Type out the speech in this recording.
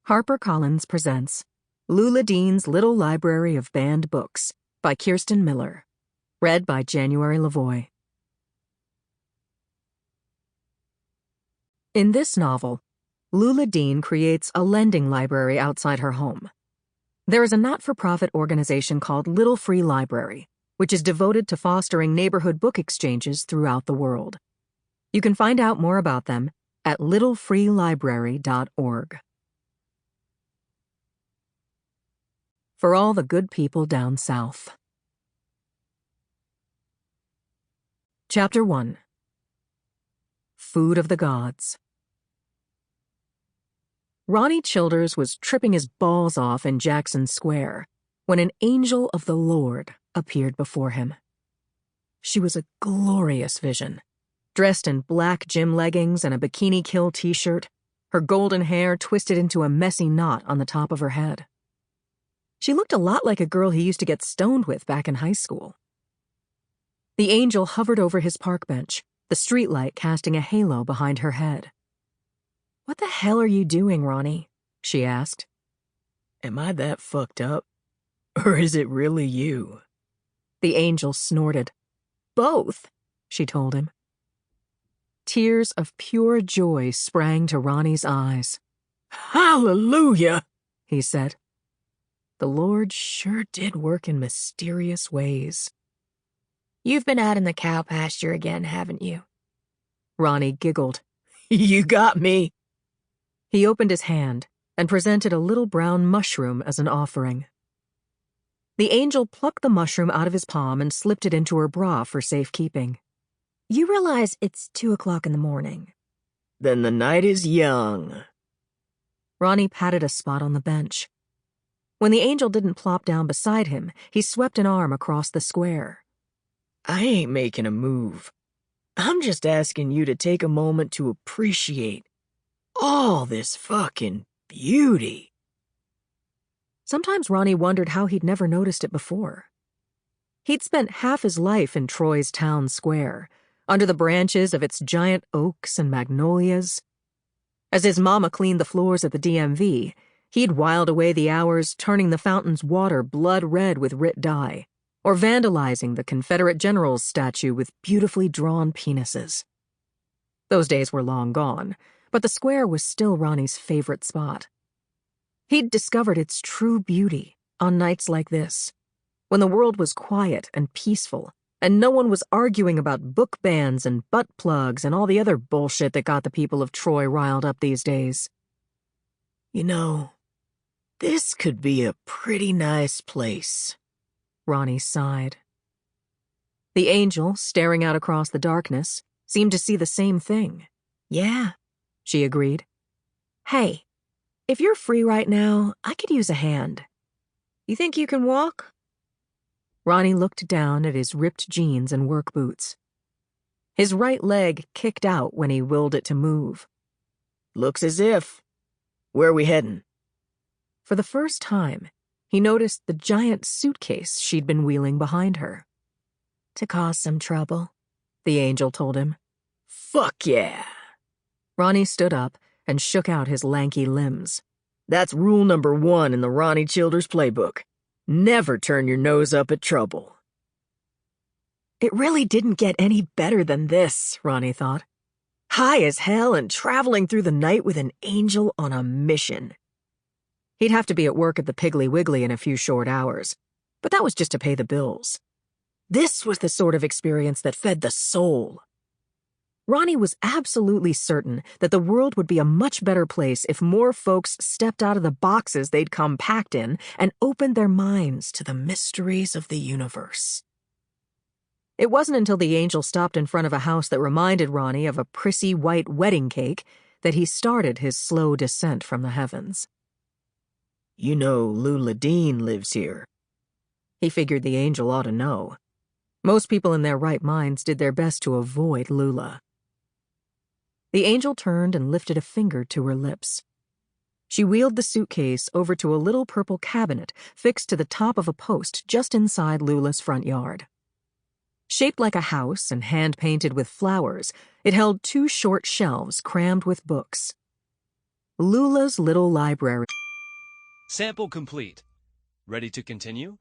HarperCollins presents Lula Dean's Little Library of Banned Books by Kirsten Miller. Read by January Lavoy. In this novel, Lula Dean creates a lending library outside her home. There is a not-for-profit organization called Little Free Library, which is devoted to fostering neighborhood book exchanges throughout the world. You can find out more about them at littlefreelibrary.org. For all the good people down south. Chapter 1. Food of the Gods. Ronnie Childers was tripping his balls off in Jackson Square when an angel of the Lord appeared before him. She was a glorious vision, dressed in black gym leggings and a Bikini Kill t-shirt, her golden hair twisted into a messy knot on the top of her head. She looked a lot like a girl he used to get stoned with back in high school. The angel hovered over his park bench, the streetlight casting a halo behind her head. "What the hell are you doing, Ronnie?" she asked. "Am I that fucked up? Or is it really you?" The angel snorted. "Both," she told him. Tears of pure joy sprang to Ronnie's eyes. "Hallelujah," he said. The Lord sure did work in mysterious ways. "You've been out in the cow pasture again, haven't you?" Ronnie giggled. "You got me." He opened his hand and presented a little brown mushroom as an offering. The angel plucked the mushroom out of his palm and slipped it into her bra for safekeeping. "You realize it's 2:00 in the morning." "Then the night is young." Ronnie patted a spot on the bench. When the angel didn't plop down beside him, he swept an arm across the square. "I ain't making a move. I'm just asking you to take a moment to appreciate all this fucking beauty." Sometimes Ronnie wondered how he'd never noticed it before. He'd spent half his life in Troy's town square, under the branches of its giant oaks and magnolias. As his mama cleaned the floors at the DMV, he'd whiled away the hours turning the fountain's water blood red with Rit dye, or vandalizing the Confederate general's statue with beautifully drawn penises. Those days were long gone, but the square was still Ronnie's favorite spot. He'd discovered its true beauty on nights like this, when the world was quiet and peaceful, and no one was arguing about book bans and butt plugs and all the other bullshit that got the people of Troy riled up these days. "You know, this could be a pretty nice place," Ronnie sighed. The angel, staring out across the darkness, seemed to see the same thing. "Yeah," she agreed. "Hey, if you're free right now, I could use a hand. You think you can walk?" Ronnie looked down at his ripped jeans and work boots. His right leg kicked out when he willed it to move. "Looks as if. Where are we heading?" For the first time, he noticed the giant suitcase she'd been wheeling behind her. "To cause some trouble," the angel told him. "Fuck yeah." Ronnie stood up and shook out his lanky limbs. "That's rule number 1 in the Ronnie Childers playbook. Never turn your nose up at trouble." It really didn't get any better than this, Ronnie thought. High as hell and traveling through the night with an angel on a mission. He'd have to be at work at the Piggly Wiggly in a few short hours, but that was just to pay the bills. This was the sort of experience that fed the soul. Ronnie was absolutely certain that the world would be a much better place if more folks stepped out of the boxes they'd come packed in and opened their minds to the mysteries of the universe. It wasn't until the angel stopped in front of a house that reminded Ronnie of a prissy white wedding cake that he started his slow descent from the heavens. "You know Lula Dean lives here." He figured the angel ought to know. Most people in their right minds did their best to avoid Lula. The angel turned and lifted a finger to her lips. She wheeled the suitcase over to a little purple cabinet fixed to the top of a post just inside Lula's front yard. Shaped like a house and hand-painted with flowers, it held 2 short shelves crammed with books. Lula's Little Library. Sample complete. Ready to continue?